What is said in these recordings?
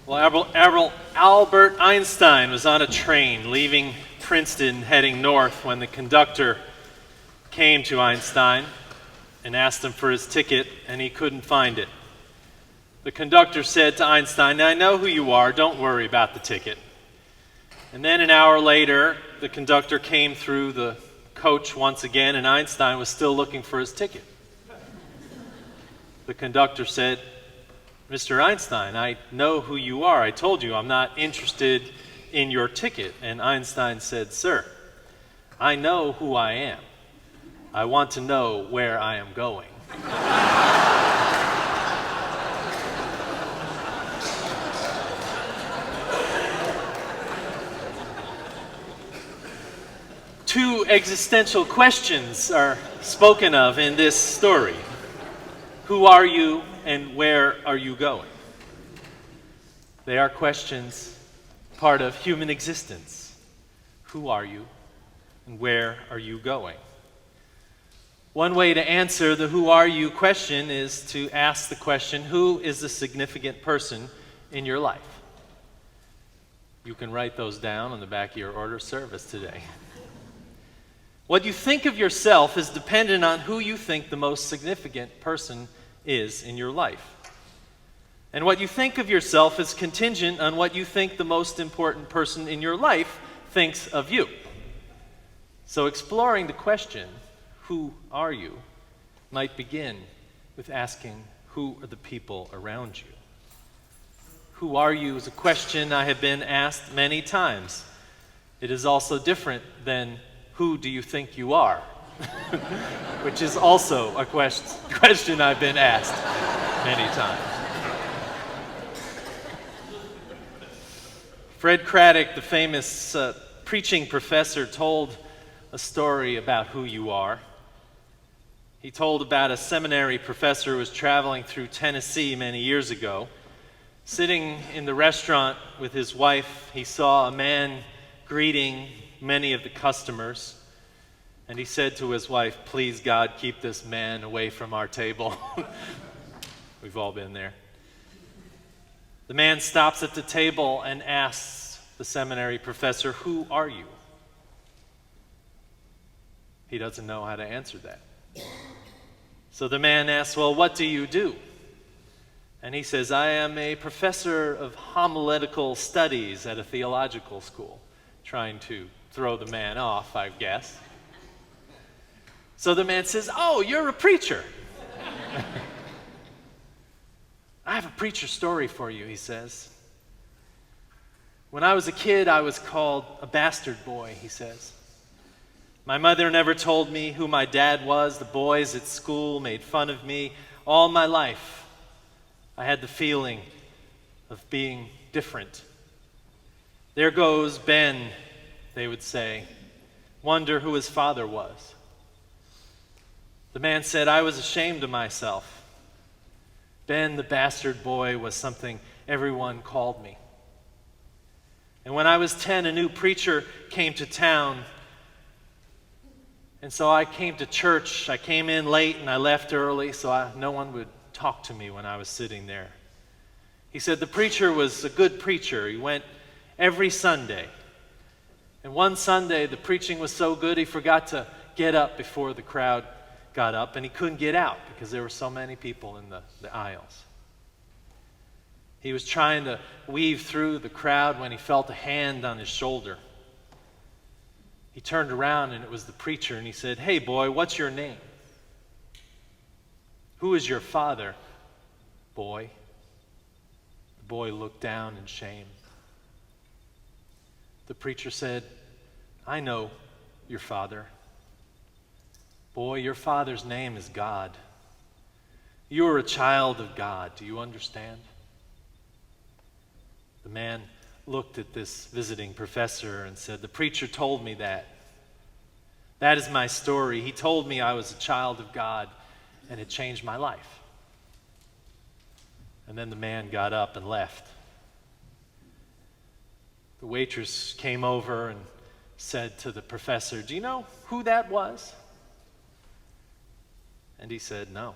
Well, Albert Einstein was on a train leaving Princeton heading north when the conductor came to Einstein and asked him for his ticket, and he couldn't find it. The conductor said to Einstein, "I know who you are, don't worry about the ticket." And then an hour later, the conductor came through the coach once again, and Einstein was still looking for his ticket. The conductor said, "Mr. Einstein, I know who you are. I told you I'm not interested in your ticket." And Einstein said, "Sir, I know who I am. I want to know where I am going." Two existential questions are spoken of in this story. Who are you and where are you going? They are questions, part of human existence. Who are you and where are you going? One way to answer the who are you question is to ask the question, who is the significant person in your life? You can write those down on the back of your order service today. What you think of yourself is dependent on who you think the most significant person is in your life. And what you think of yourself is contingent on what you think the most important person in your life thinks of you. So exploring the question, who are you, might begin with asking, who are the people around you? Who are you is a question I have been asked many times. It is also different than who do you think you are? Which is also a question I've been asked many times. Fred Craddock, the famous preaching professor, told a story about who you are. He told about a seminary professor who was traveling through Tennessee many years ago. Sitting in the restaurant with his wife, he saw a man greeting many of the customers, and he said to his wife, "Please, God, keep this man away from our table." We've all been there. The man stops at the table and asks the seminary professor, "Who are you?" He doesn't know how to answer that. So the man asks, "Well, what do you do?" And he says, "I am a professor of homiletical studies at a theological school," trying to throw the man off, I guess. So the man says, "Oh, you're a preacher." "I have a preacher story for you," he says. "When I was a kid, I was called a bastard boy," he says. "My mother never told me who my dad was. The boys at school made fun of me. All my life, I had the feeling of being different. There goes Ben," they would say. "Wonder who his father was." The man said, "I was ashamed of myself. Ben, the bastard boy, was something everyone called me. And when I was 10, a new preacher came to town. And so I came to church. I came in late and I left early so no one would talk to me when I was sitting there. He said the preacher was a good preacher. He went every Sunday. And one Sunday, the preaching was so good, he forgot to get up before the crowd got up, and he couldn't get out because there were so many people in the aisles. He was trying to weave through the crowd when he felt a hand on his shoulder. He turned around, and it was the preacher, and he said, 'Hey, boy, what's your name? Who is your father, boy?' The boy looked down in shame. The preacher said, 'I know your father. Boy, your father's name is God. You are a child of God. Do you understand?' The man looked at this visiting professor and said, 'The preacher told me that. That is my story. He told me I was a child of God, and it changed my life.' And then the man got up and left. The waitress came over and said to the professor, 'Do you know who that was?' And he said, 'No.'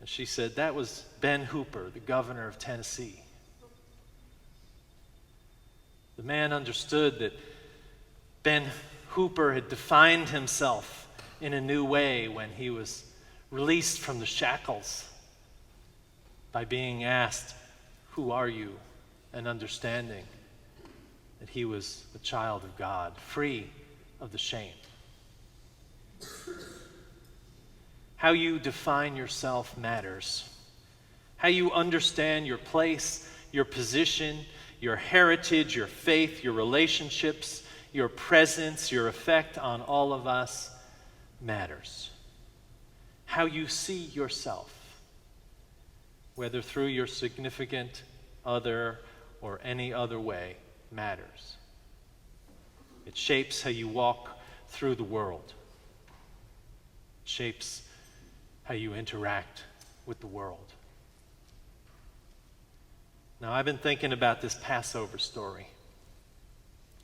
And she said, that was Ben Hooper, the governor of Tennessee. The man understood that Ben Hooper had defined himself in a new way when he was released from the shackles by being asked, "Who are you?" and understanding that he was a child of God, free of the shame. How you define yourself matters. How you understand your place, your position, your heritage, your faith, your relationships, your presence, your effect on all of us matters. How you see yourself, whether through your significant other or any other way, matters. It shapes how you walk through the world. It shapes how you interact with the world. Now, I've been thinking about this Passover story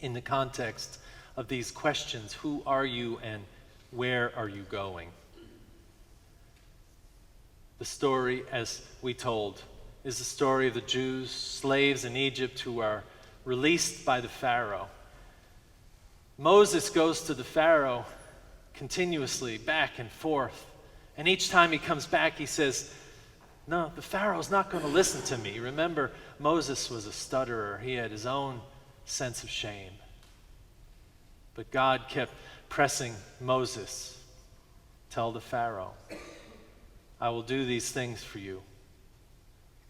in the context of these questions: who are you and where are you going? The story, as we told, is the story of the Jews, slaves in Egypt, who are released by the Pharaoh. Moses goes to the Pharaoh continuously, back and forth. And each time he comes back, he says, no, the Pharaoh's not going to listen to me. Remember, Moses was a stutterer. He had his own sense of shame. But God kept pressing Moses. Tell the Pharaoh, I will do these things for you.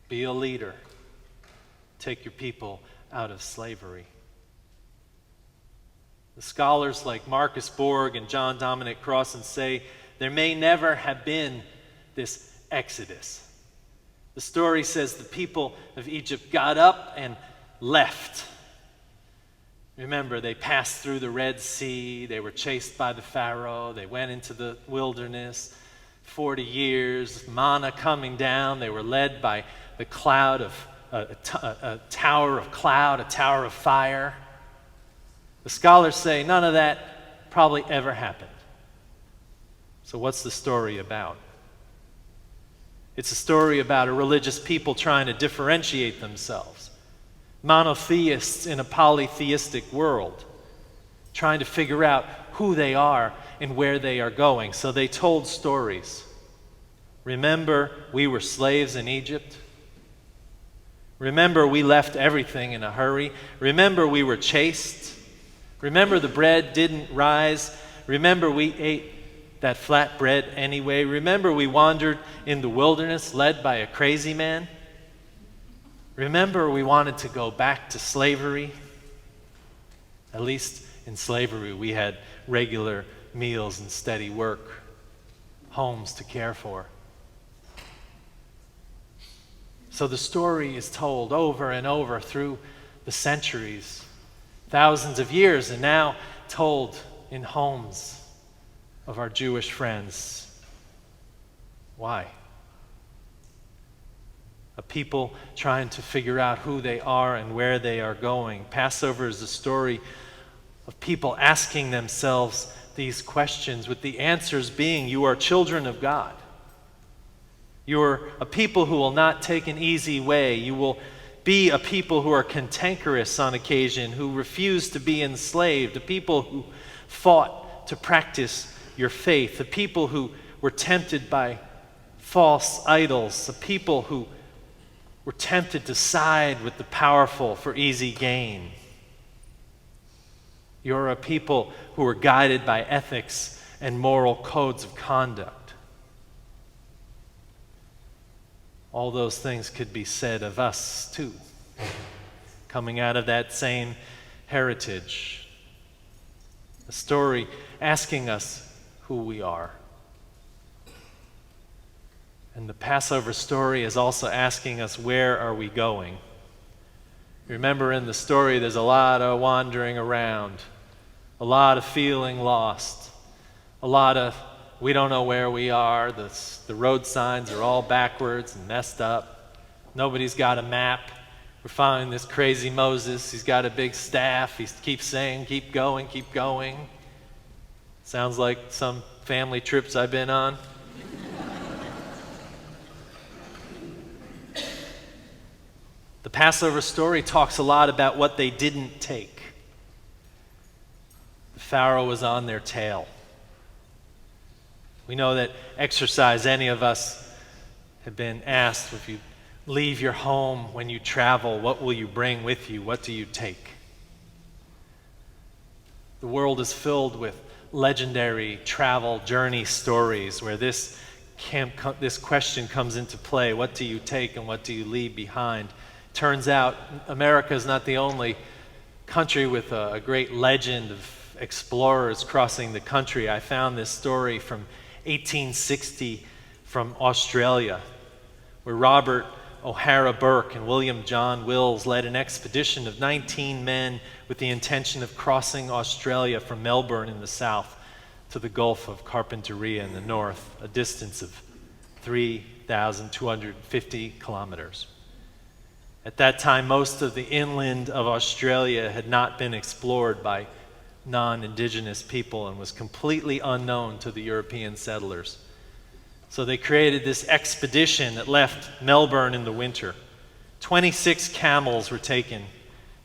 Be a leader. Take your people out of slavery. The scholars like Marcus Borg and John Dominic Crossan say there may never have been this exodus. The story says the people of Egypt got up and left. Remember, they passed through the Red Sea. They were chased by the Pharaoh. They went into the wilderness. 40 years, manna coming down. They were led by the cloud of a tower of cloud, a tower of fire. The scholars say none of that probably ever happened. So what's the story about? It's a story about a religious people trying to differentiate themselves. Monotheists in a polytheistic world, trying to figure out who they are and where they are going. So they told stories. Remember, we were slaves in Egypt. Remember, we left everything in a hurry. Remember, we were chased. Remember, the bread didn't rise. Remember, we ate that flat bread anyway. Remember, we wandered in the wilderness led by a crazy man. Remember, we wanted to go back to slavery. At least in slavery, we had regular meals and steady work, homes to care for. So the story is told over and over through the centuries, thousands of years, and now told in homes of our Jewish friends. Why? A people trying to figure out who they are and where they are going. Passover is a story of people asking themselves these questions, with the answers being, you are children of God. You are a people who will not take an easy way. You will be a people who are cantankerous on occasion, who refuse to be enslaved, a people who fought to practice your faith, a people who were tempted by false idols, a people who were tempted to side with the powerful for easy gain. You're a people who are guided by ethics and moral codes of conduct. All those things could be said of us too, coming out of that same heritage. A story asking us who we are. And the Passover story is also asking us, where are we going? Remember, in the story, there's a lot of wandering around, a lot of feeling lost, a lot of we don't know where we are. The road signs are all backwards and messed up. Nobody's got a map. We're following this crazy Moses. He's got a big staff. He keeps saying, keep going, keep going. Sounds like some family trips I've been on. The Passover story talks a lot about what they didn't take. The Pharaoh was on their tail. We know that exercise, any of us have been asked, if you leave your home when you travel, what will you bring with you? What do you take? The world is filled with legendary travel journey stories where this question comes into play. What do you take and what do you leave behind? Turns out America is not the only country with a great legend of explorers crossing the country. I found this story from 1860 from Australia, where Robert O'Hara Burke and William John Wills led an expedition of 19 men with the intention of crossing Australia from Melbourne in the south to the Gulf of Carpentaria in the north, a distance of 3,250 kilometers. At that time, most of the inland of Australia had not been explored by non-indigenous people and was completely unknown to the European settlers. So they created this expedition that left Melbourne in the winter. 26 camels were taken.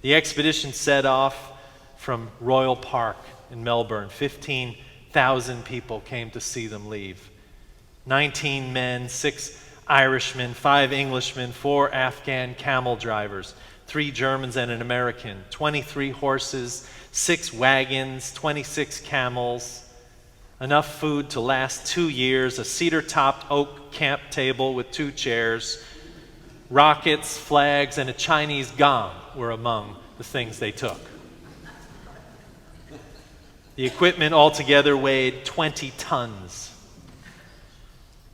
The expedition set off from Royal Park in Melbourne. 15,000 people came to see them leave. 19 men, 6 Irishmen, 5 Englishmen, 4 Afghan camel drivers, 3 Germans and an American, 23 horses, 6 wagons, 26 camels, enough food to last 2 years, a cedar-topped oak camp table with 2 chairs, rockets, flags, and a Chinese gong were among the things they took. The equipment altogether weighed 20 tons.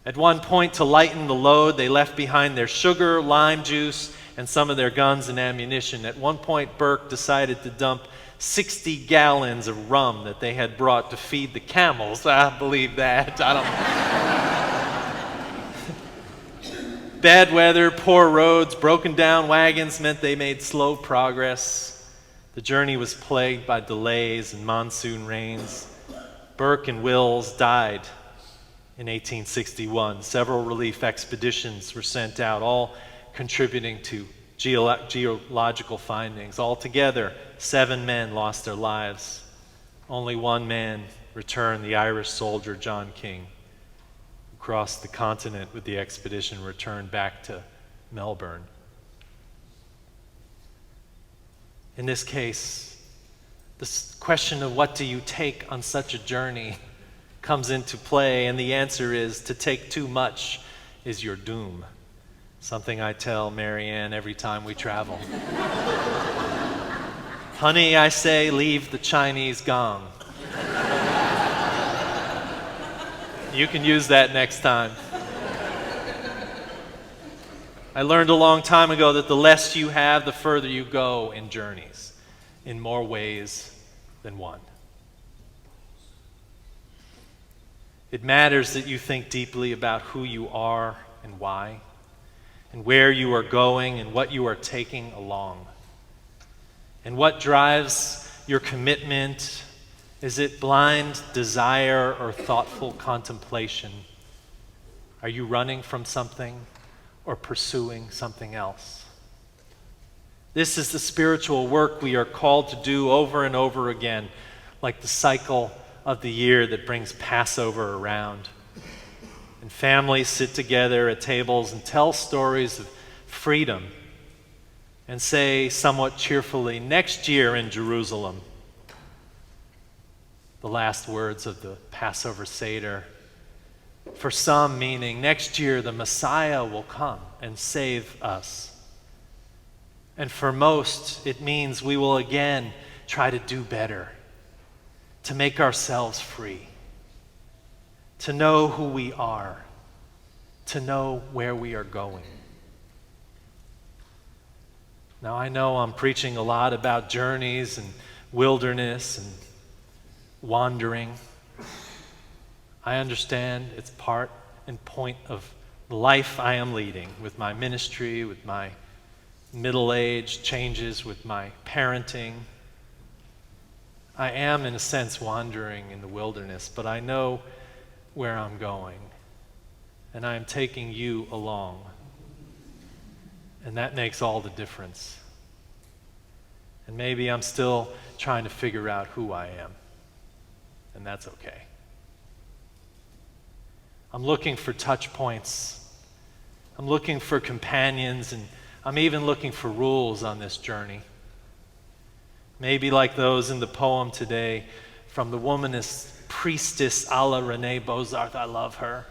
At one point, to lighten the load, they left behind their sugar, lime juice, and some of their guns and ammunition. At one point, Burke decided to dump 60 gallons of rum that they had brought to feed the camels. I believe that. Bad weather, poor roads, broken down wagons meant they made slow progress. The journey was plagued by delays and monsoon rains. Burke and Wills died in 1861. Several relief expeditions were sent out, all contributing to geological findings. Altogether, 7 men lost their lives. Only one man returned, the Irish soldier John King, who crossed the continent with the expedition, returned back to Melbourne. In this case, this question of what do you take on such a journey comes into play, and the answer is to take too much is your doom. Something I tell Marianne every time we travel. Honey, I say, leave the Chinese gong. You can use that next time. I learned a long time ago that the less you have, the further you go in journeys, in more ways than one. It matters that you think deeply about who you are and why, and where you are going and what you are taking along. And what drives your commitment? Is it blind desire or thoughtful contemplation? Are you running from something or pursuing something else? This is the spiritual work we are called to do over and over again, like the cycle of the year that brings Passover around. And families sit together at tables and tell stories of freedom and say somewhat cheerfully, next year in Jerusalem, the last words of the Passover Seder. For some, meaning next year the Messiah will come and save us. And for most, it means we will again try to do better, to make ourselves free, to know who we are, to know where we are going. Now, I know I'm preaching a lot about journeys and wilderness and wandering. I understand it's part and point of the life I am leading with my ministry, with my middle-age changes, with my parenting. I am, in a sense, wandering in the wilderness, but I know where I'm going, and I am taking you along. And that makes all the difference. And maybe I'm still trying to figure out who I am. And that's okay. I'm looking for touch points. I'm looking for companions, and I'm even looking for rules on this journey. Maybe like those in the poem today from the womanist priestess a la Renee Bozarth. I love her.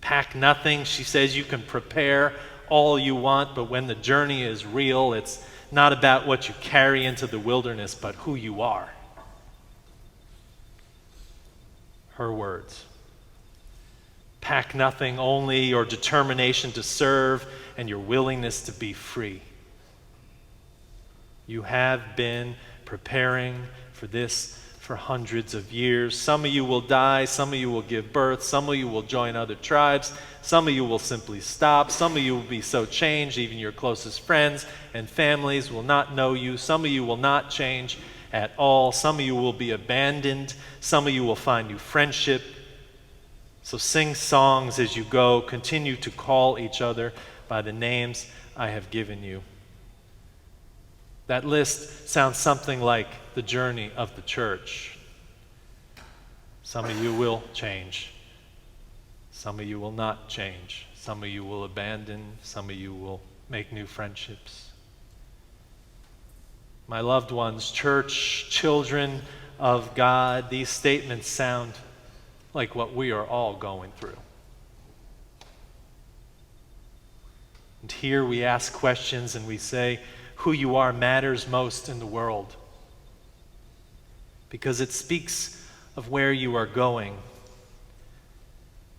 Pack nothing. She says you can prepare all you want, but when the journey is real, it's not about what you carry into the wilderness, but who you are. Her words. Pack nothing, only your determination to serve and your willingness to be free. You have been preparing for this for hundreds of years. Some of you will die, some of you will give birth, some of you will join other tribes, some of you will simply stop, some of you will be so changed, even your closest friends and families will not know you, some of you will not change at all, some of you will be abandoned, some of you will find new friendship. So sing songs as you go, continue to call each other by the names I have given you. That list sounds something like the journey of the church. Some of you will change. Some of you will not change. Some of you will abandon. Some of you will make new friendships. My loved ones, church, children of God, these statements sound like what we are all going through. And here we ask questions and we say, who you are matters most in the world because it speaks of where you are going.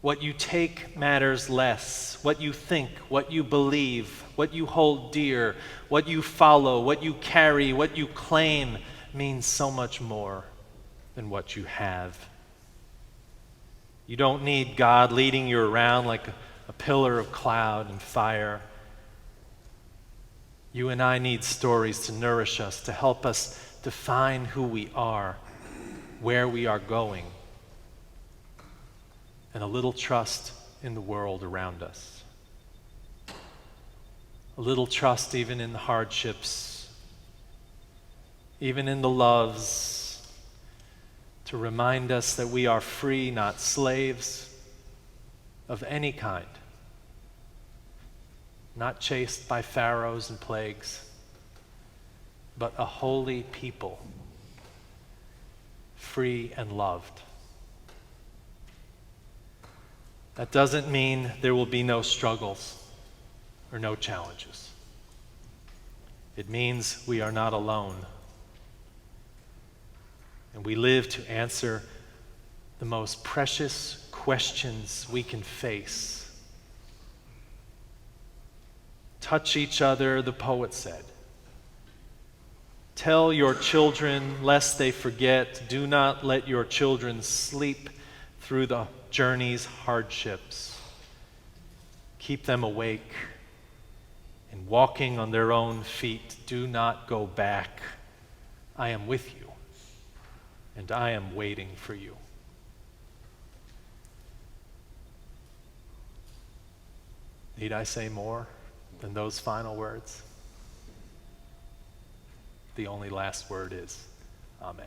What you take matters less. What you think, what you believe, what you hold dear, what you follow, what you carry, what you claim means so much more than what you have. You don't need God leading you around like a pillar of cloud and fire. You and I need stories to nourish us, to help us define who we are, where we are going, and a little trust in the world around us. A little trust even in the hardships, even in the loves, to remind us that we are free, not slaves of any kind. Not chased by pharaohs and plagues, but a holy people, free and loved. That doesn't mean there will be no struggles or no challenges. It means we are not alone. And we live to answer the most precious questions we can face. Touch each other, the poet said. Tell your children lest they forget. Do not let your children sleep through the journey's hardships. Keep them awake and walking on their own feet. Do not go back. I am with you, and I am waiting for you. Need I say more than those final words? The only last word is Amen.